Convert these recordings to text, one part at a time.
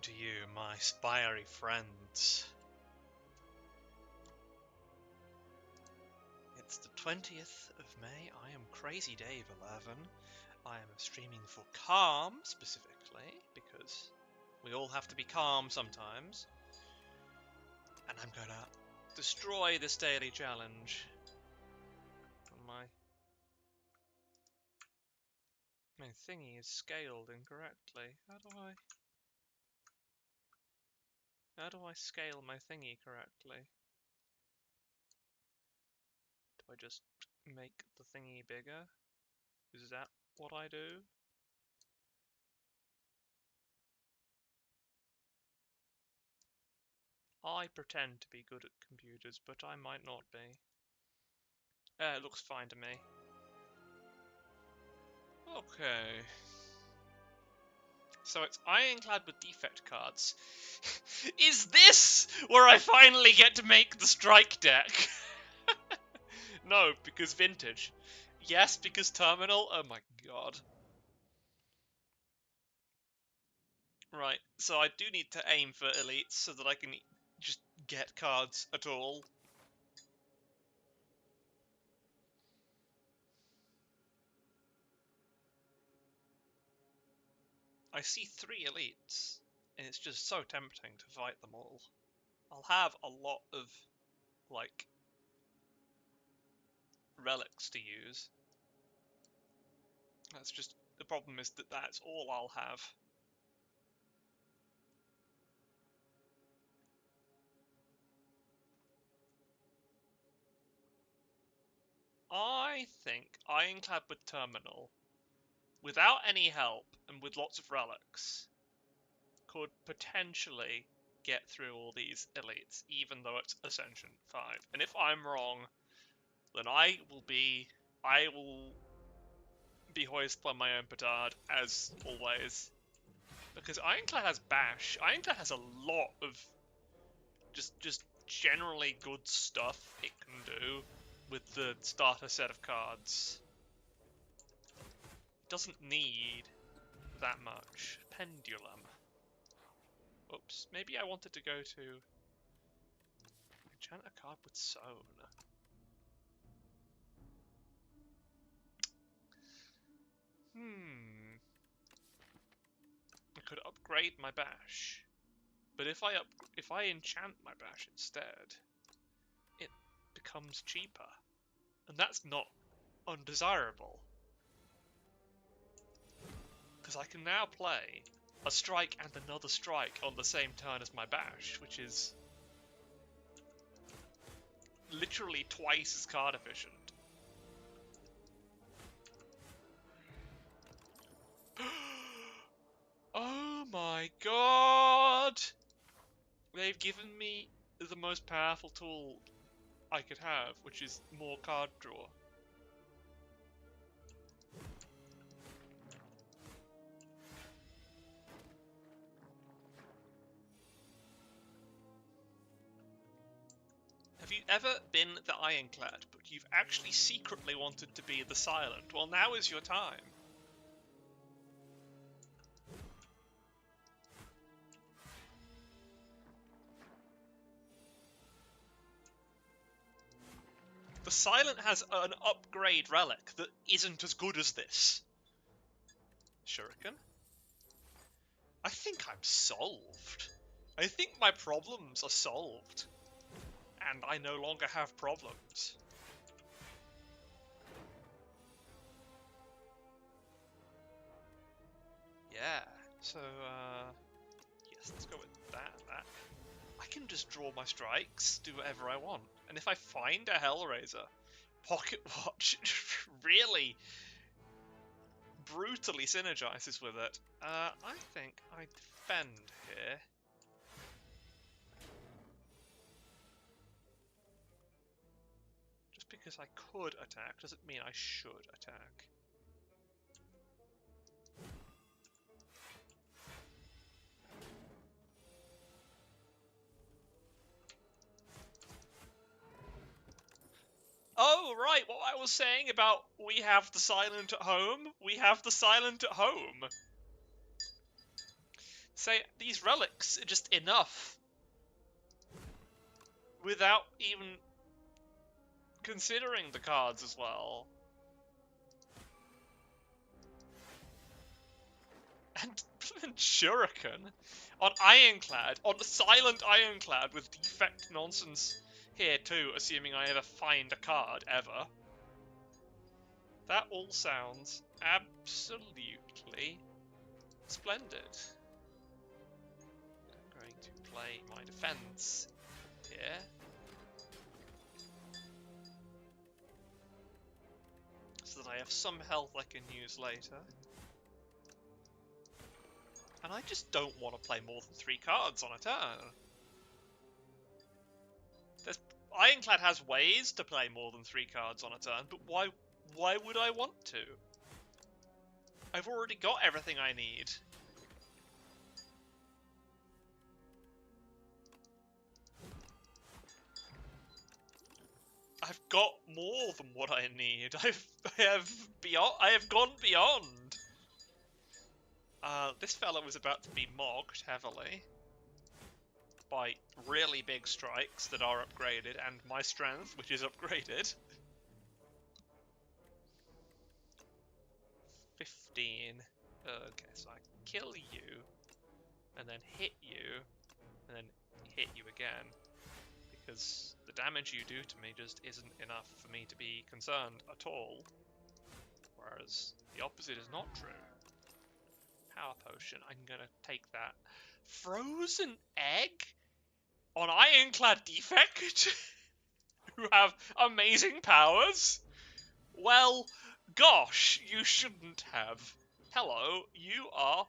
to you, my Spire friends. It's the 20th of May. I am Crazy Dave 11. I am streaming for calm, specifically, because we all have to be calm sometimes. And I'm gonna destroy this daily challenge. My thingy is scaled incorrectly. How do I scale my thingy correctly? Do I just make the thingy bigger? Is that what I do? I pretend to be good at computers, but I might not be. It looks fine to me. Okay. So it's ironclad with defect cards. Is this where I finally get to make the strike deck? No, because vintage. Yes, because terminal. Oh my god. Right, so I do need to aim for elites so that I can just get cards at all. I see 3 elites, and it's just so tempting to fight them all. I'll have a lot of, like, relics to use. That's just, the problem is that that's all I'll have. I think Ironclad with Terminal, without any help and with lots of relics, could potentially get through all these elites, even though it's Ascension 5. And if I'm wrong, then I will be hoisted by my own petard, as always. Because Ironclad has Bash. Ironclad has a lot of just generally good stuff it can do with the starter set of cards. It doesn't need that much. Pendulum. Oops, maybe I wanted to go to enchant a card with Sown. I could upgrade my Bash, but if I enchant my Bash instead, it becomes cheaper, and that's not undesirable. Because I can now play a strike and another strike on the same turn as my Bash, which is literally twice as card efficient. Oh my god! They've given me the most powerful tool I could have, which is more card draw. Have you ever been the Ironclad, but you've actually secretly wanted to be the Silent? Well, now is your time. The Silent has an upgrade relic that isn't as good as this. Shuriken? I think I'm solved. I think my problems are solved. And I no longer have problems. Yeah, so, yes, let's go with that. I can just draw my strikes, do whatever I want. And if I find a Hellraiser, Pocket Watch really brutally synergizes with it. I think I defend here. Just because I could attack doesn't mean I should attack. Oh, right, what I was saying about we have the Silent at home? We have the Silent at home. Say, these relics are just enough. Without even considering the cards as well. And Shuriken on Ironclad, on Silent Ironclad with defect nonsense here too, assuming I ever find a card ever. That all sounds absolutely splendid. I'm going to play my defense here. So that I have some health I can use later. And I just don't want to play more than 3 cards on a turn. Ironclad has ways to play more than 3 cards on a turn, but why would I want to? I've already got everything I need. I've got more than what I need. I have gone beyond. This fella was about to be mogged heavily by really big strikes that are upgraded, and my strength, which is upgraded. 15. Okay, so I kill you, and then hit you, and then hit you again. Because the damage you do to me just isn't enough for me to be concerned at all. Whereas the opposite is not true. Power potion, I'm gonna take that. Frozen egg? On Ironclad defect? Who have amazing powers? Well, gosh, you shouldn't have. Hello, you are,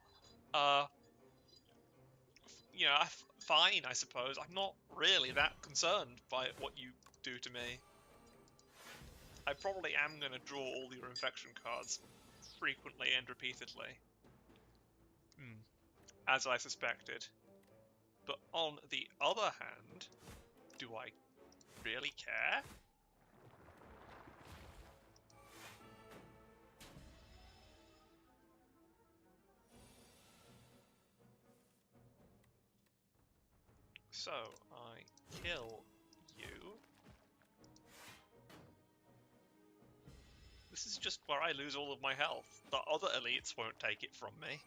fine, I suppose. I'm not really that concerned by what you do to me. I probably am going to draw all your infection cards frequently and repeatedly. As I suspected. But on the other hand, do I really care? So, I kill you. This is just where I lose all of my health. The other elites won't take it from me.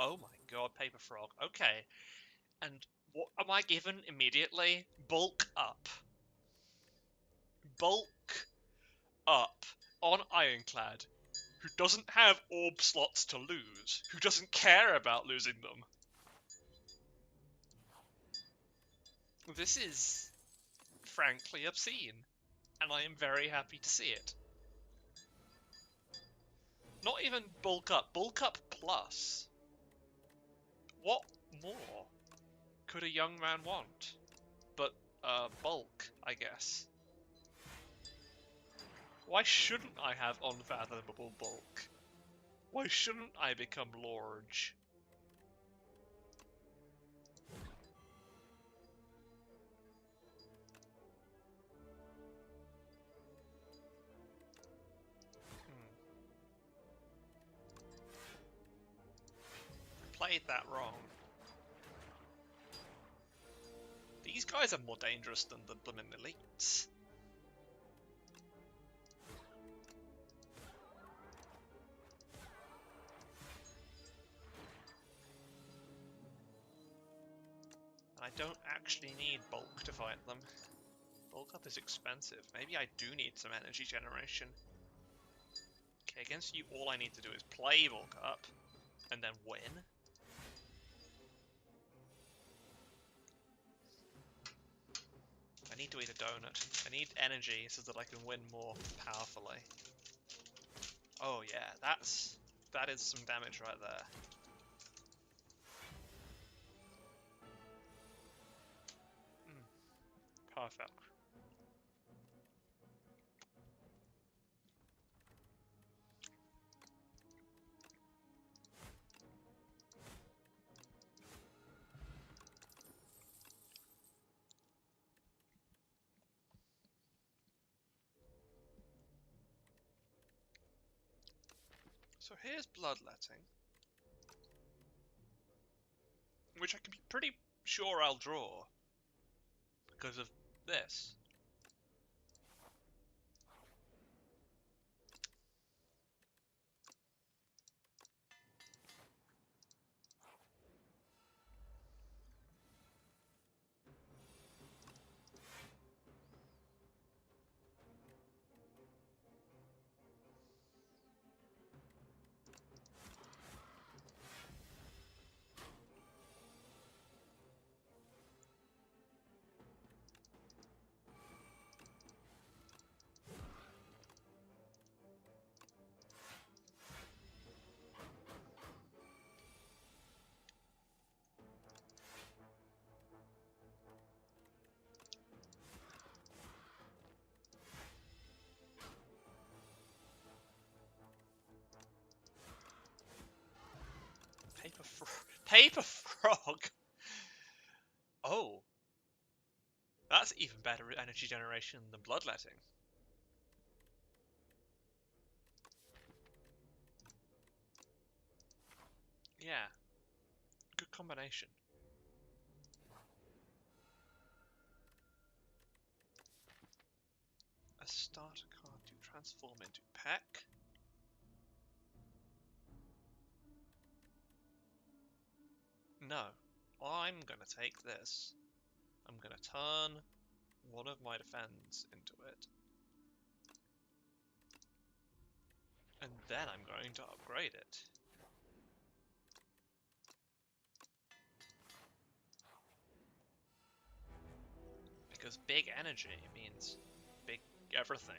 Oh my god, Paper Frog. Okay. And what am I given immediately? Bulk up. Bulk up on Ironclad, who doesn't have orb slots to lose, who doesn't care about losing them. This is frankly obscene, and I am very happy to see it. Not even bulk up plus. What more could a young man want? But, bulk, I guess. Why shouldn't I have unfathomable bulk? Why shouldn't I become Lorge? Played that wrong. These guys are more dangerous than the blooming elites. I don't actually need bulk to fight them. Bulk up is expensive. Maybe I do need some energy generation. Okay, against you all I need to do is play bulk up, and then win. I need to eat a donut. I need energy so that I can win more powerfully. Oh yeah, that is some damage right there. Perfect. So here's bloodletting, which I can be pretty sure I'll draw because of this. Paper frog. Oh, that's even better energy generation than bloodletting. Yeah, good combination. A starter card to transform into Peck. No, I'm gonna take this. I'm gonna turn one of my defense into it. And then I'm going to upgrade it. Because big energy means big everything.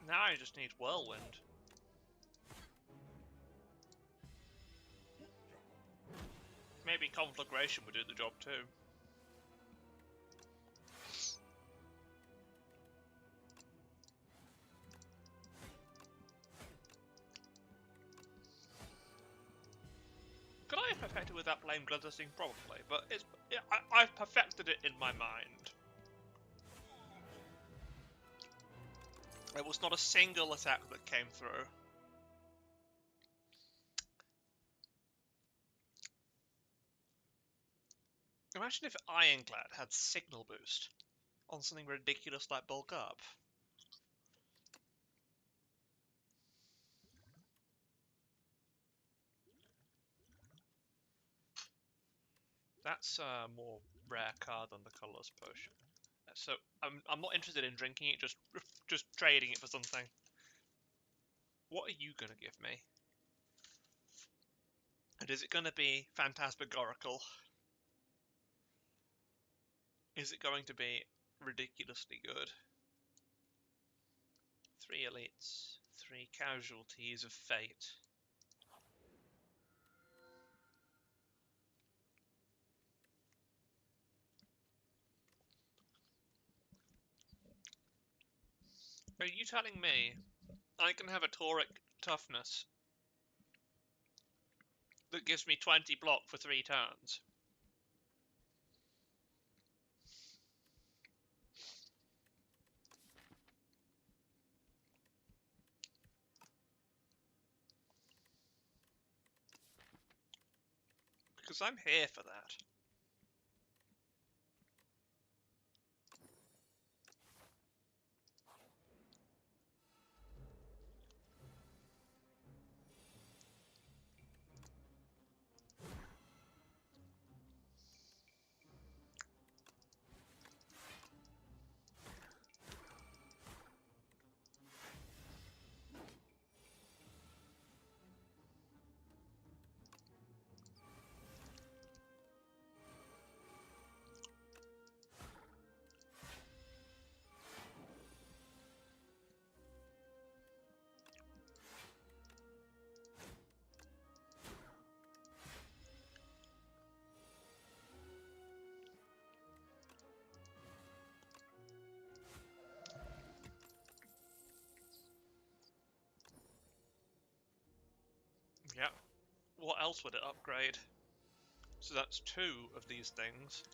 Now I just need Whirlwind. Maybe Conflagration would do the job too. Could I have perfected without playing Bloodletting? Probably, but I've perfected it in my mind. There was not a single attack that came through. Imagine if Ironclad had Signal Boost. on something ridiculous like bulk up. That's a more rare card than the Colorless Potion. So I'm not interested in drinking it, just trading it for something. What are you gonna give me? And is it gonna be phantasmagorical? Is it going to be ridiculously good? 3 elites, 3 casualties of fate. Are you telling me I can have a Tauric toughness that gives me 20 block for 3 turns? Because I'm here for that. Yeah. What else would it upgrade? So that's 2 of these things.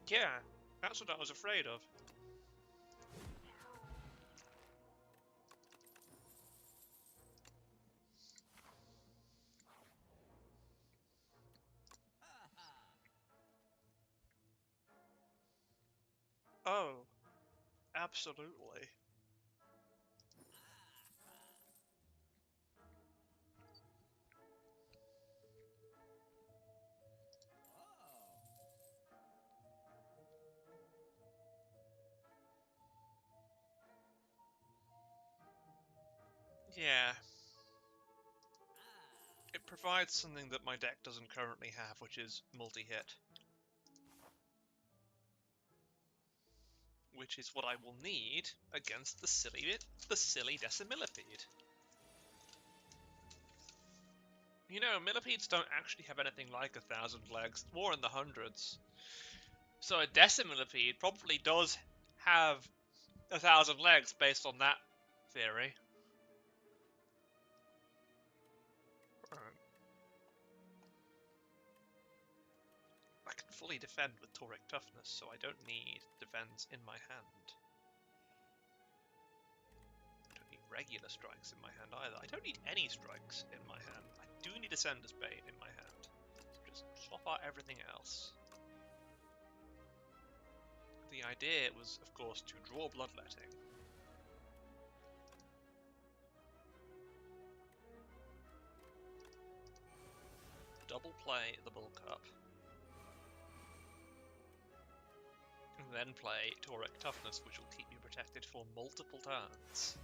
Yeah, that's what I was afraid of. Oh, absolutely. Yeah. It provides something that my deck doesn't currently have, which is multi-hit. Which is what I will need against the silly Decimillipede. You know, millipedes don't actually have anything like 1,000 legs, more in the hundreds. So a Decimillipede probably does have 1,000 legs based on that theory. I can fully defend with Tauric Toughness, so I don't need defense in my hand. I don't need regular strikes in my hand either. I don't need any strikes in my hand. I do need a Sender's Bane in my hand. Just swap out everything else. The idea was, of course, to draw Bloodletting. Double play the Bulk Up. And then play Tauric Toughness, which will keep you protected for multiple turns.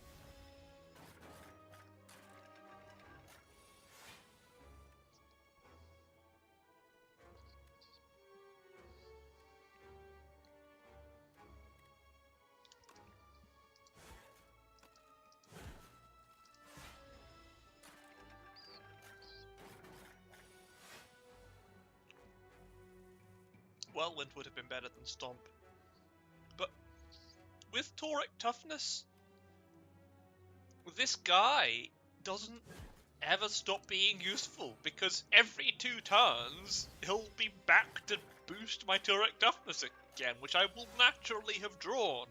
Whirlwind would have been better than Stomp. But with Tauric Toughness, this guy doesn't ever stop being useful, because every 2 turns he'll be back to boost my Tauric Toughness again, which I will naturally have drawn.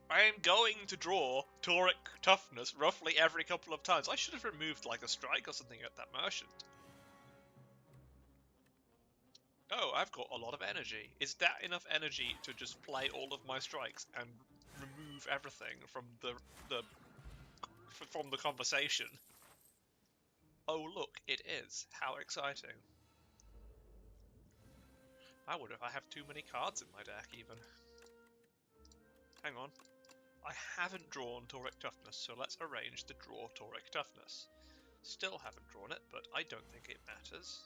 I am going to draw Tauric Toughness roughly every couple of turns. I should have removed like a strike or something at that merchant. Oh, I've got a lot of energy. Is that enough energy to just play all of my strikes and remove everything from the conversation? Oh look, it is. How exciting. I wonder if I have too many cards in my deck even. Hang on. I haven't drawn Tauric Toughness, so let's arrange to draw Tauric Toughness. Still haven't drawn it, but I don't think it matters.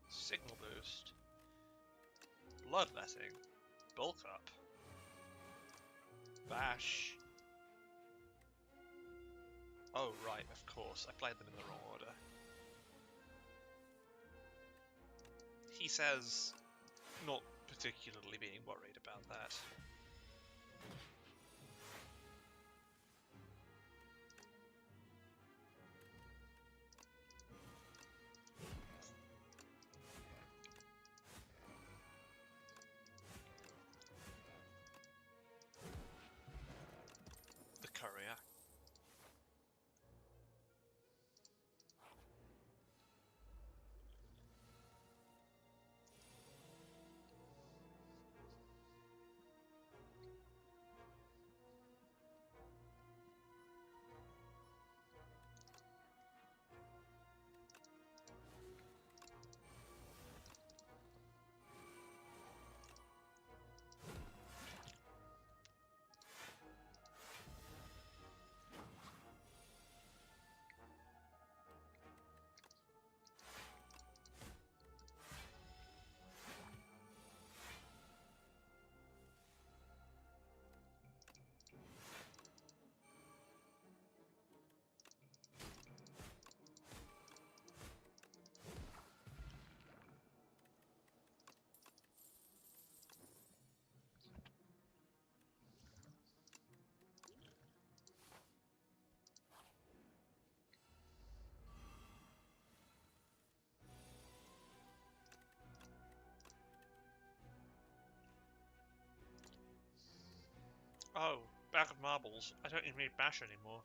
Signal Boost. Bloodletting. Bulk Up. Bash. Oh right, of course, I played them in the wrong order. He says, not particularly being worried about that. The Courier. Oh, bag of marbles. I don't even need bash anymore.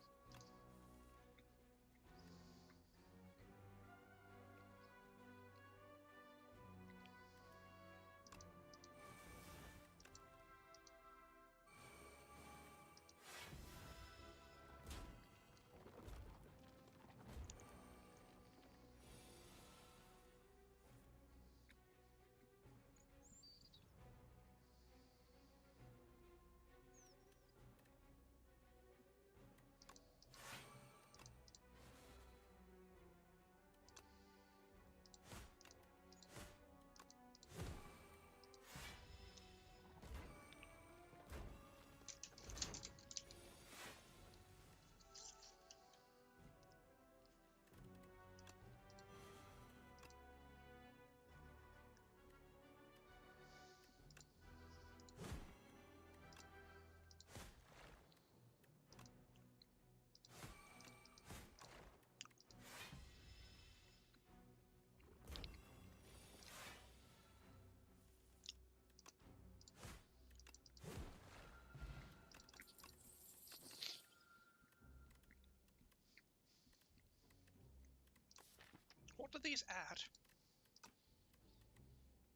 What do these add?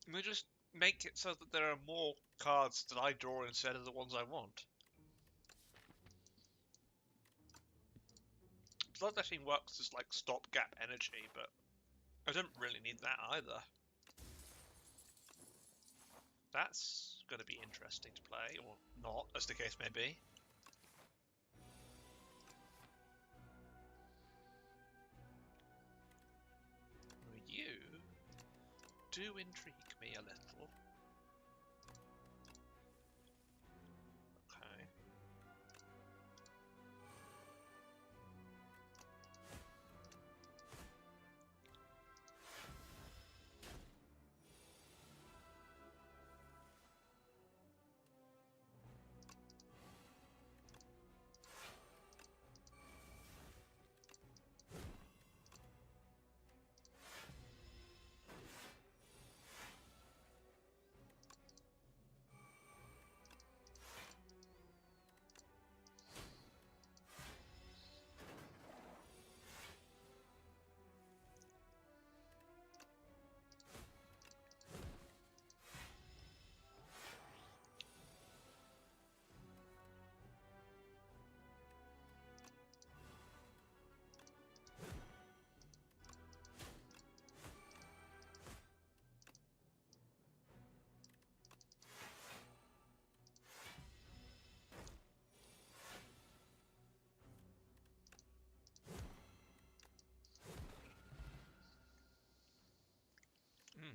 They just make it so that there are more cards that I draw instead of the ones I want. Bloodletting works as like stopgap energy, but I don't really need that either. That's going to be interesting to play, or not, as the case may be. You do intrigue me a little. Okay.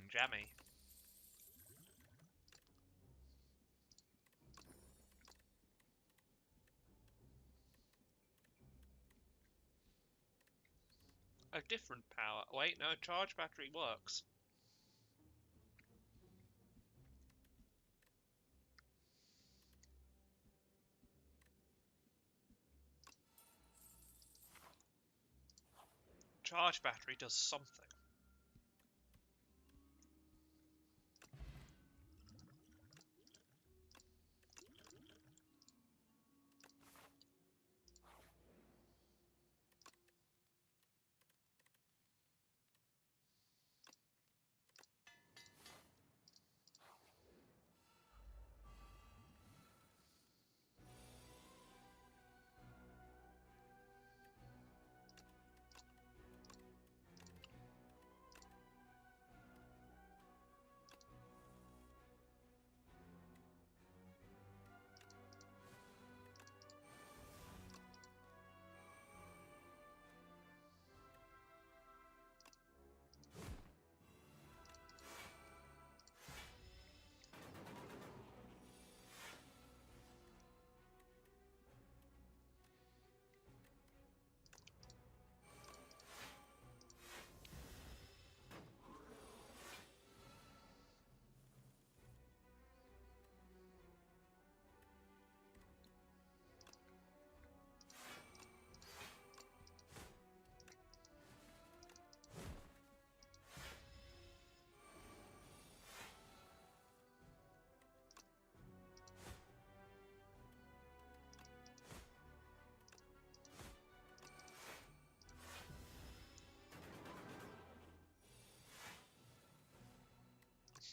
Jammy. A different power. Wait, no, charge battery works. Charge battery does something.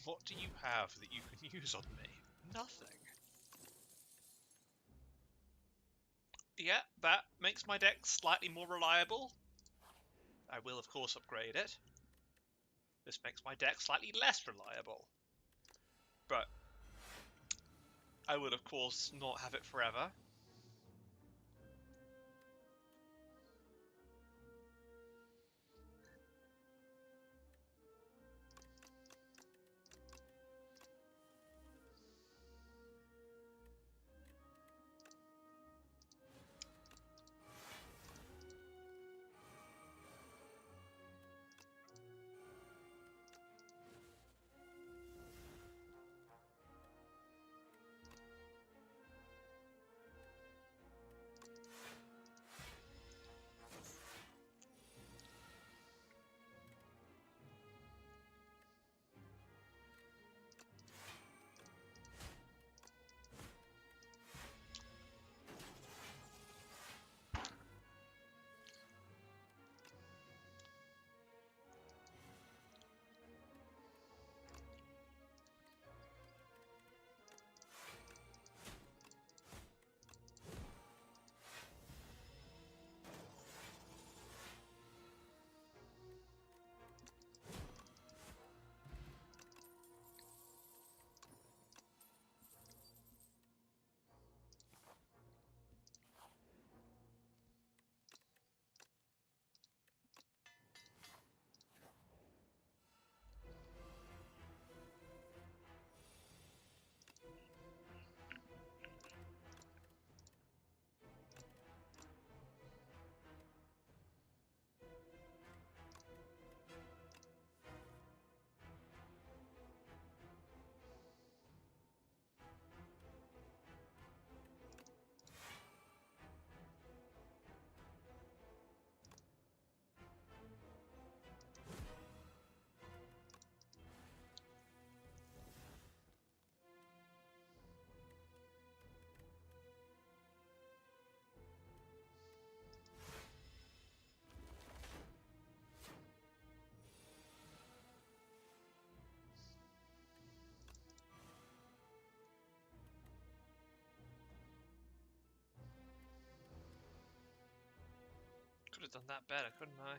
What do you have that you can use on me? Nothing. Yeah, that makes my deck slightly more reliable. I will, of course, upgrade it. This makes my deck slightly less reliable. But I will, of course, not have it forever. Could have done that better, couldn't I?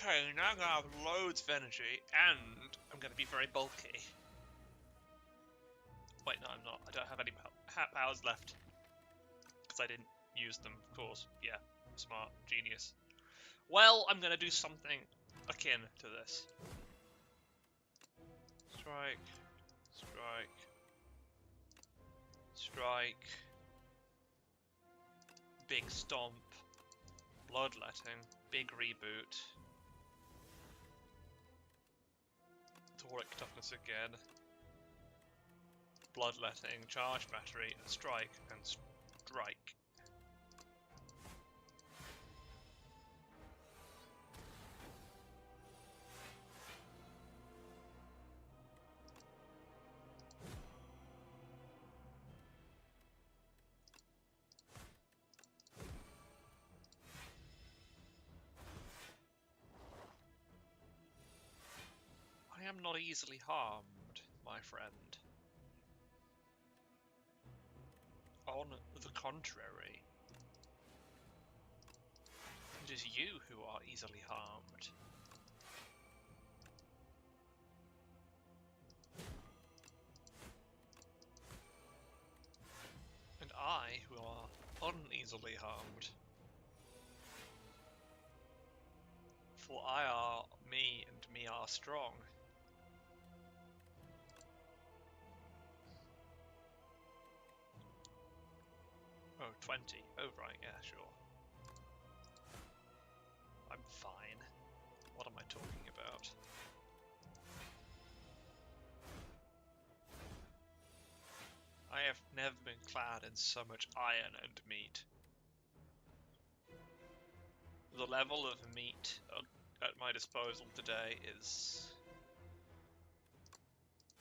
Okay, now I'm gonna have loads of energy, and I'm gonna be very bulky. Wait, no, I'm not. I don't have any powers left. Because I didn't use them, of course. Yeah, smart, genius. Well, I'm gonna do something akin to this. Strike, strike, strike. Big stomp. Bloodletting. Big reboot. Toric toughness again. Bloodletting, charge battery, strike, and strike. I am not easily harmed, my friend. On the contrary, it is you who are easily harmed. And I who are uneasily harmed. For I are me, and me are strong. Oh, 20. Oh, right, yeah, sure. I'm fine. What am I talking about? I have never been clad in so much iron and meat. The level of meat at my disposal today is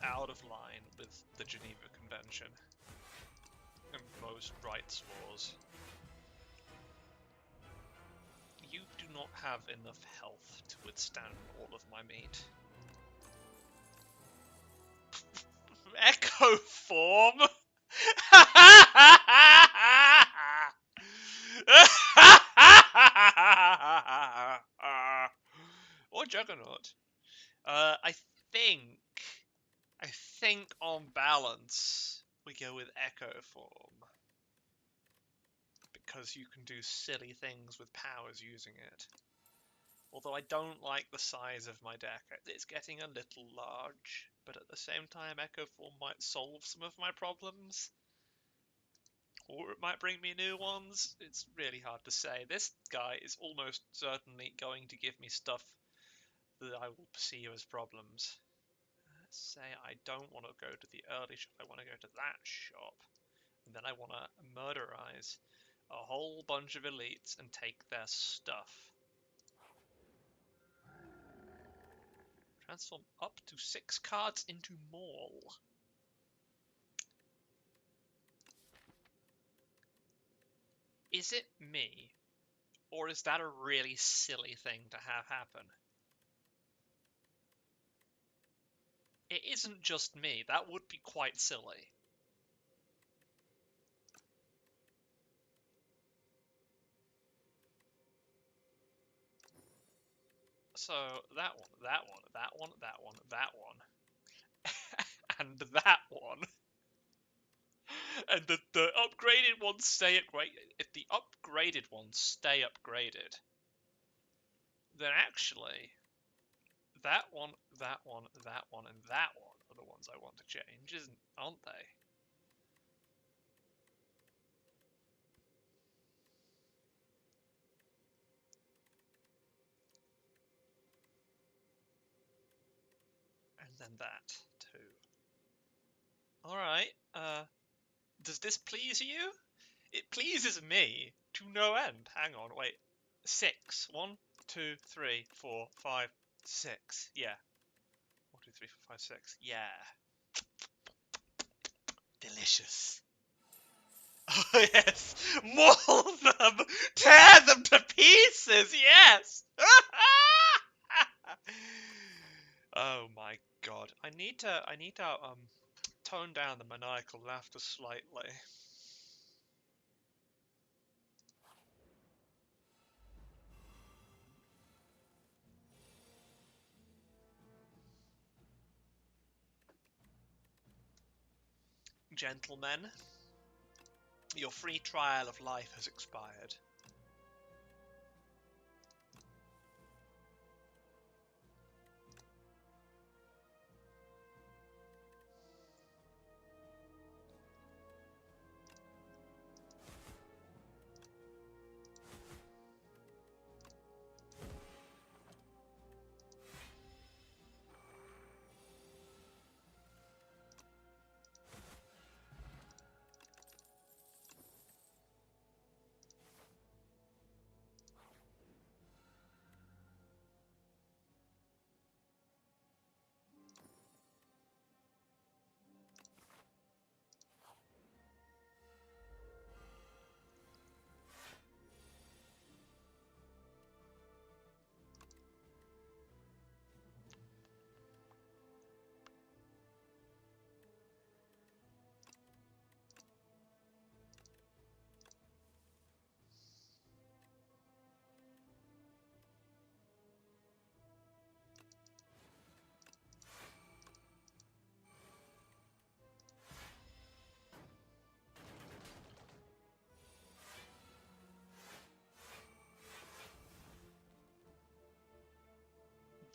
out of line with the Geneva Convention and most rights laws. You do not have enough health to withstand all of my meat. Echo form? Or Juggernaut. I think on balance we go with Echo form. Because you can do silly things with powers using it. Although I don't like the size of my deck. It's getting a little large, but at the same time Echo form might solve some of my problems. Or it might bring me new ones. It's really hard to say. This guy is almost certainly going to give me stuff that I will perceive as problems. Let's say I don't want to go to the early shop, I want to go to that shop. And then I want to murderize a whole bunch of elites and take their stuff. Transform up to 6 cards into Maul. Is it me? Or is that a really silly thing to have happen? It isn't just me. That would be quite silly. So, that one, that one, that one, that one, that one. And that one. And the upgraded ones stay upgraded. If the upgraded ones stay upgraded, then actually, that one, that one, that one, and that one are the ones I want to change, aren't they? And then that, too. Alright, does this please you? It pleases me to no end. Hang on, wait. 6. 1, 2, 3, 4, 5, 6. Yeah. 1, 2, 3, 4, 5, 6. Yeah. Delicious. Oh, yes. Maul them! Tear them to pieces! Yes! Oh my god. I need to tone down the maniacal laughter slightly. Gentlemen, your free trial of life has expired.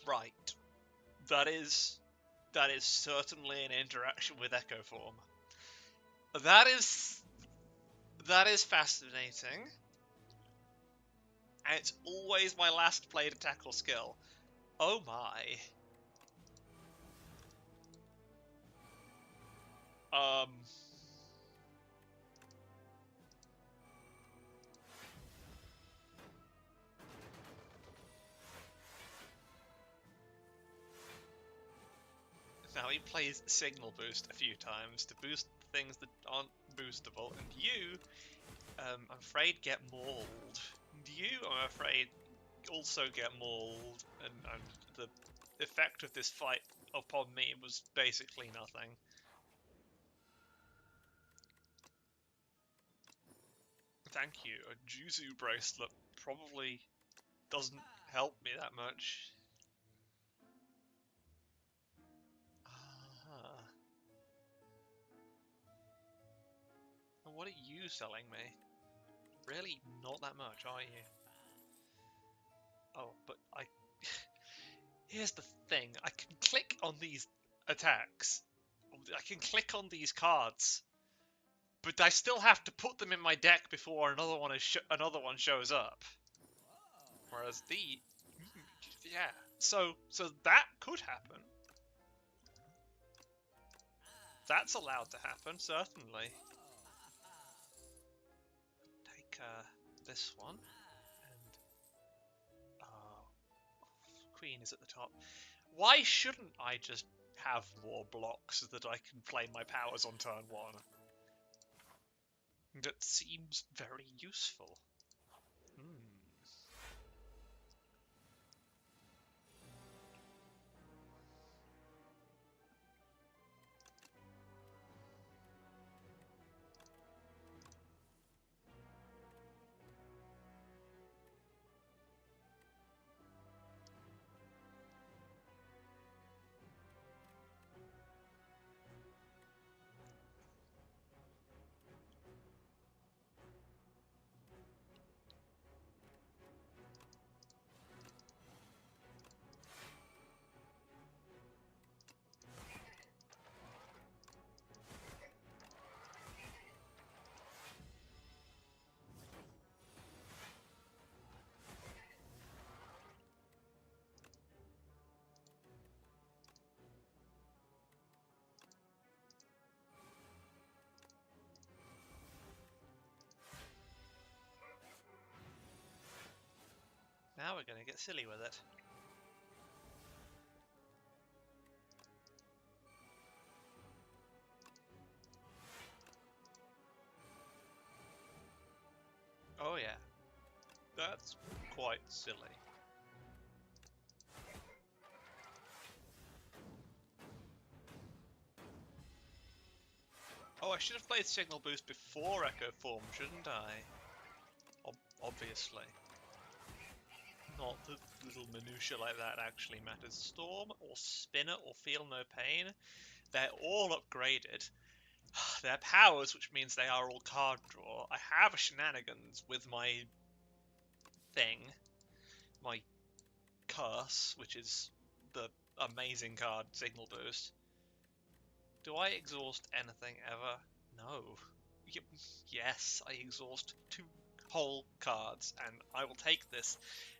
Right. That is certainly an interaction with Echo Form. That is fascinating. And it's always my last played attack or skill. Oh my. Now he plays Signal Boost a few times to boost things that aren't boostable, and you, I'm afraid, get mauled. And you, I'm afraid, also get mauled, and the effect of this fight upon me was basically nothing. Thank you. A Juzu bracelet probably doesn't help me that much. And what are you selling me? Really not that much, are you? Oh, but here's the thing. I can click on these attacks. I can click on these cards. But I still have to put them in my deck before another one shows up. Whereas yeah. So that could happen. That's allowed to happen, certainly. Take this one, and Queen is at the top. Why shouldn't I just have more blocks so that I can play my powers on turn 1? That seems very useful. Now we're going to get silly with it. Oh yeah. That's quite silly. Oh, I should have played Signal Boost before Echo Form, shouldn't I? Obviously. Not that little minutiae like that actually matters. Storm or Spinner or Feel No Pain, they're all upgraded. They're powers, which means they are all card draw. I have a shenanigans with my thing, my curse, which is the amazing card Signal Boost. Do I exhaust anything ever? No. Yes, I exhaust 2 whole cards, and I will take this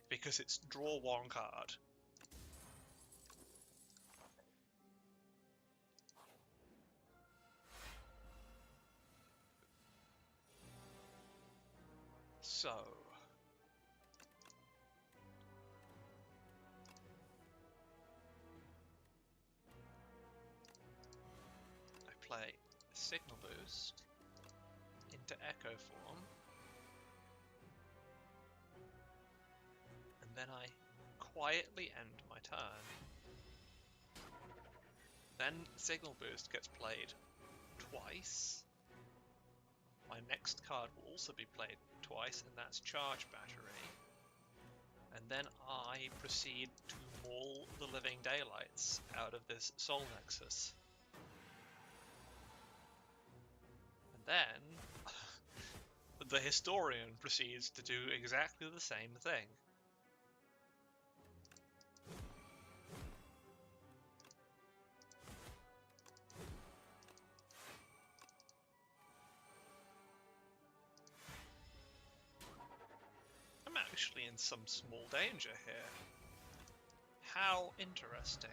because it's draw 1 card. So, I play Signal Boost into Echo form, and then I quietly end my turn. Then Signal Boost gets played twice. My next card will also be played twice, and that's Charge Battery. And then I proceed to maul the living daylights out of this Soul Nexus. And then the Historian proceeds to do exactly the same thing. I'm actually in some small danger here. How interesting.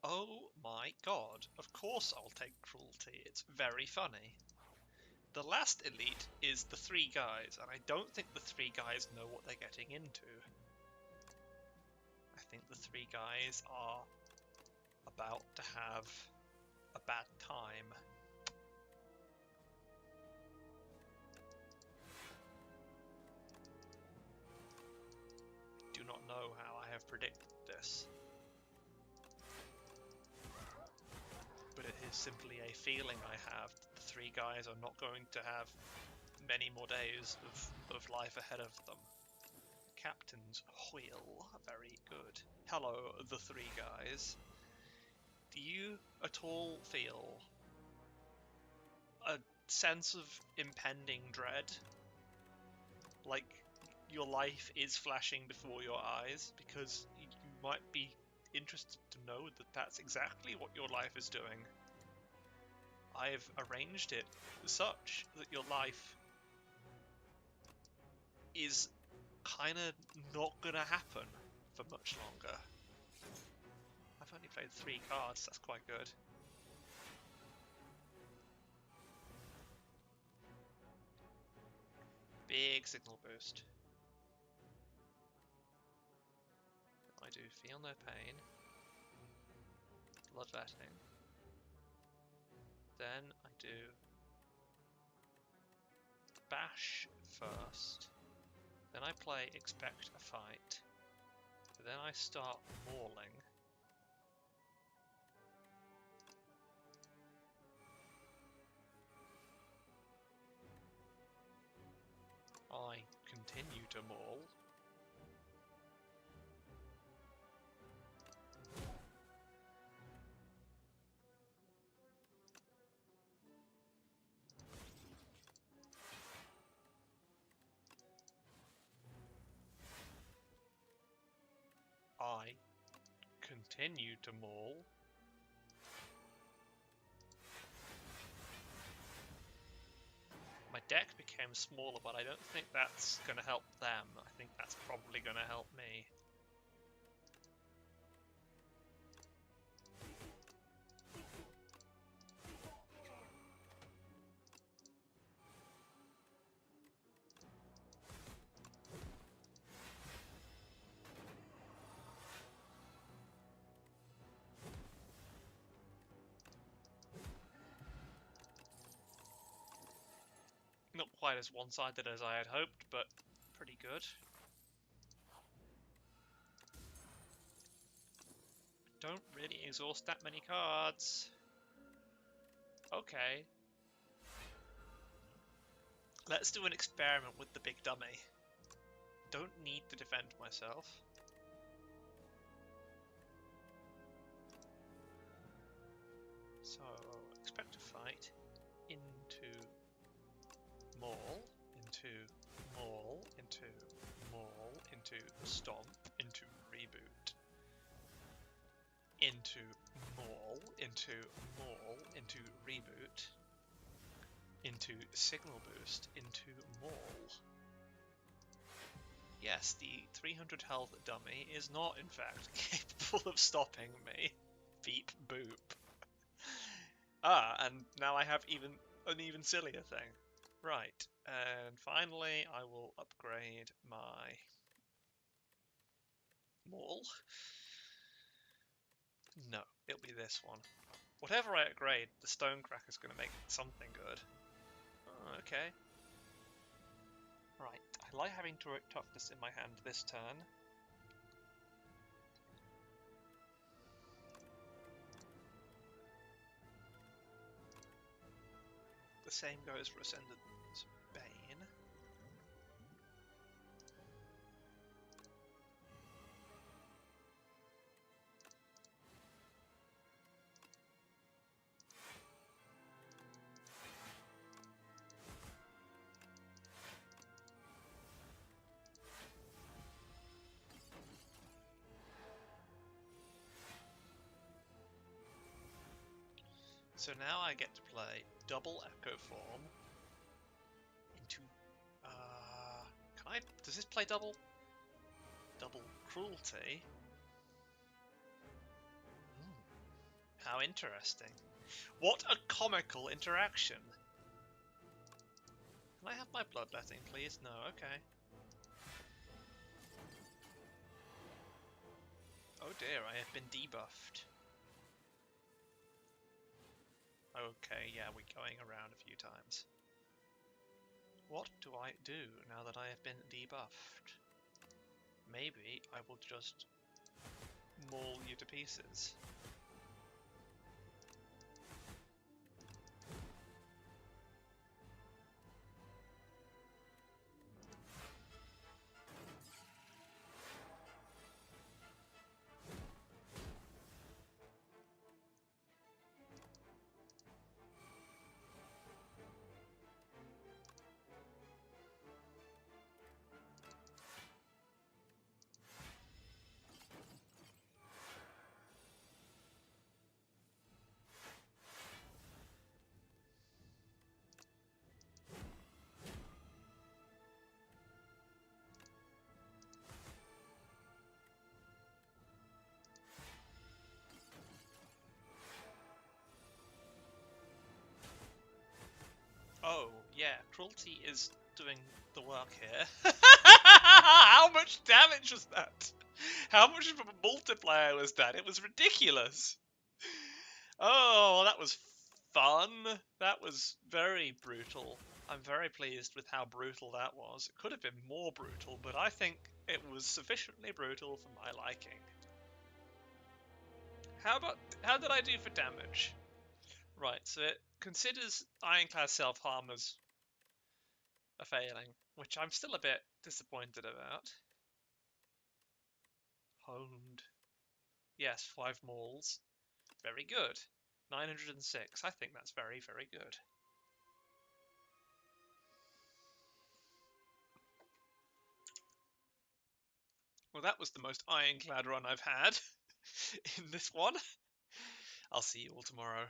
Oh my god, of course I'll take Cruelty, it's very funny. The last elite is the 3 guys, and I don't think the 3 guys know what they're getting into. I think the 3 guys are about to have a bad time. I do not know how I have predicted this, but it is simply a feeling I have that the 3 guys are not going to have many more days of life ahead of them. Captain's Wheel, very good. Hello, the 3 guys. Do you at all feel a sense of impending dread? Like your life is flashing before your eyes? Because you might be interested to know that that's exactly what your life is doing. I've arranged it such that your life is kind of not gonna happen for much longer. I've only played 3 cards, that's quite good. Big Signal Boost. I do Feel No Pain. Bloodletting. Then I do Bash first. Then I play Expect a Fight. Then I start mauling. I continue to maul. I continue to maul. My deck became smaller, but I don't think that's going to help them. I think that's probably going to help me. Not quite as one-sided as I had hoped, but pretty good. Don't really exhaust that many cards. Okay. Let's do an experiment with the big dummy. Don't need to defend myself. into stomp, into reboot, into maul, into reboot, into signal boost, into maul. Yes, the 300 health dummy is not, in fact, capable of stopping me. Beep boop. And now I have an even sillier thing. Right, and finally I will upgrade my maul. No, it'll be this one. Whatever I upgrade, the Stonecracker is going to make something good. Oh, okay. Right, I like having Turret Toughness in my hand this turn. The same goes for Ascendant's Bane. So now I get to play double Echo Form into... does this play double? Double Cruelty? How interesting. What a comical interaction. Can I have my Bloodletting, please? No, okay. Oh dear, I have been debuffed. Okay, yeah, we're going around a few times. What do I do now that I have been debuffed? Maybe I will just maul you to pieces. Oh, yeah, Cruelty is doing the work here. How much damage was that? How much of a multiplier was that? It was ridiculous. Oh, that was fun. That was very brutal. I'm very pleased with how brutal that was. It could have been more brutal, but I think it was sufficiently brutal for my liking. How did I do for damage? Right, so it considers Ironclad self-harm as a failing, which I'm still a bit disappointed about. Honed. Yes, 5 mauls. Very good. 906. I think that's very, very good. Well, that was the most ironclad run I've had in this one. I'll see you all tomorrow.